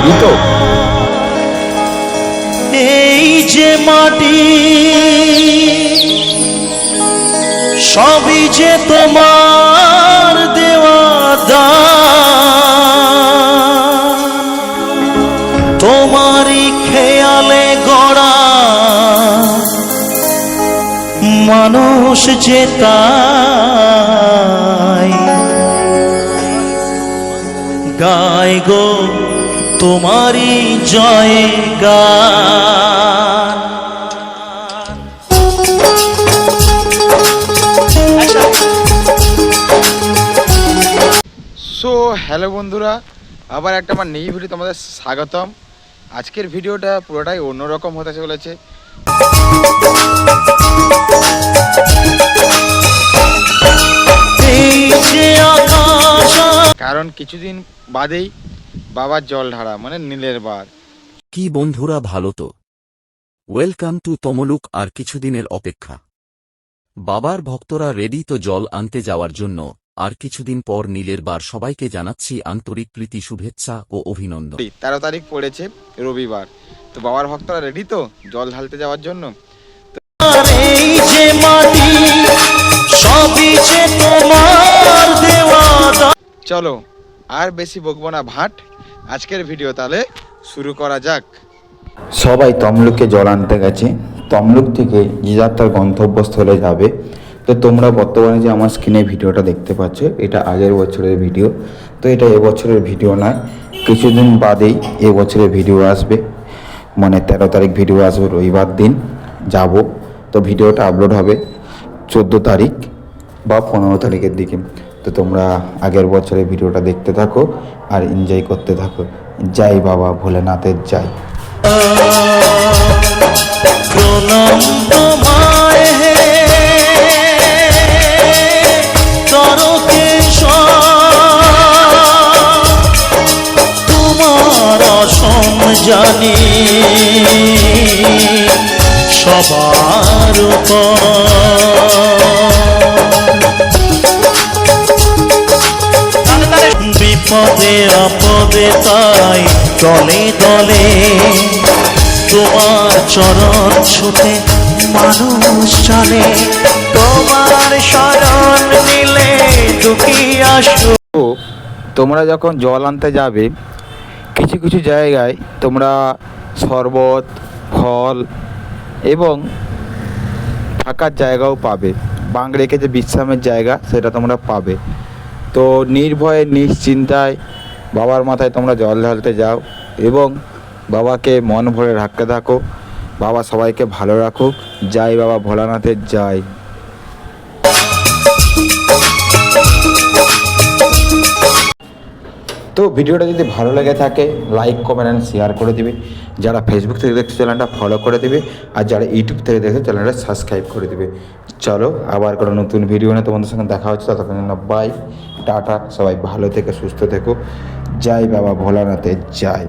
Ready তো? এই যে মাটি সবই যে তোমার দেওয়া দান, তোমারই খেয়ালে গড়া মানুষ যে তাই গায় গো তোমারই জয় গান। সো হ্যালো বন্ধুরা, আবার একটা আমার নিউ ভিডিও তোমাদের স্বাগতম। আজকের ভিডিওটা পুরোটাই অন্যরকম হতে চলেছে। কারণ কিছুদিন বাদেই বাবার জল ঢাড়া, মানে নীলের বার। কি বন্ধুরা, ভালো তো? Welcome to Tamluk. আর কিছুদিনের অপেক্ষা, বাবার ভক্তরা রেডি তো জল আনতে যাওয়ার জন্য। আর কিছুদিন পর নীলের বার। সবাইকে জানাচ্ছি আন্তরিক প্রীতি, শুভেচ্ছা ও অভিনন্দন। 13 তারিখ পড়েছে রবিবার, তো বাবার ভক্তরা রেডি তো জল ঢালতে যাওয়ার জন্য। চলো আর বেশি বকবো না ভাট, আজকের ভিডিও তাহলে শুরু করা যাক। সবাই তমলুকে জল আনতে গেছে। তমলুক থেকে যে যার তার গন্তব্যস্থলে যাবে। তো তোমরা বর্তমানে যে আমার স্ক্রিনে ভিডিওটা দেখতে পাচ্ছ, এটা আগের বছরের ভিডিও। তো এটা এবছরের ভিডিও নয়, কিছুদিন বাদেই এবছরের ভিডিও আসবে, মানে 13 তারিখ ভিডিও আসবে, রবিবার দিন যাব। তো ভিডিওটা আপলোড হবে 14 তারিখ বা 15 তারিখের দিকে। তো তোমরা আগের বছরের ভিডিওটা দেখতে থাকো আর এনজয় করতে থাকো। জয় বাবা ভোলেনাথের জয়। প্রণাম তোমায় হে তারকেশ্বর, তোমার অসম জানি সবার উপর। বিপদে আপদে তাই দলে দলে তোমার চরণ ছুটে মানুষ চলে, তোমার শরণ নিলে দুঃখী আসো। তো তোমরা যখন জল আনতে যাবে, কিছু কিছু জায়গায় তোমরা শরবত, ফল এবং থাকার জায়গাও পাবে। বাঁক রেখে যে বিশ্রামের জায়গা, সেটা তোমরা পাবে। তো নির্ভয়ে নিশ্চিন্তায় বাবার মাথায় তোমরা জল ঢালতে যাও এবং বাবাকে মন ভরে রাখতে থাকো। বাবা সবাইকে ভালো রাখুক। জয় বাবা ভোলানাথের জয়। তো ভিডিওটা যদি ভালো লেগে থাকে, লাইক, কমেন্ট অ্যান্ড শেয়ার করে দিবে। যারা ফেসবুক থেকে দেখছে চ্যানেলটা ফলো করে দেবে, আর যারা ইউটিউব থেকে দেখছে চ্যানেলটা সাবস্ক্রাইব করে দেবে। চলো আবার কোনো নতুন ভিডিও নিয়ে তোমাদের সঙ্গে দেখা হচ্ছে। ততক্ষণ জন্য বাই, টাটা। সবাই ভালো থেকে সুস্থ থেকো। জয় বাবা ভোলানাথের জয়।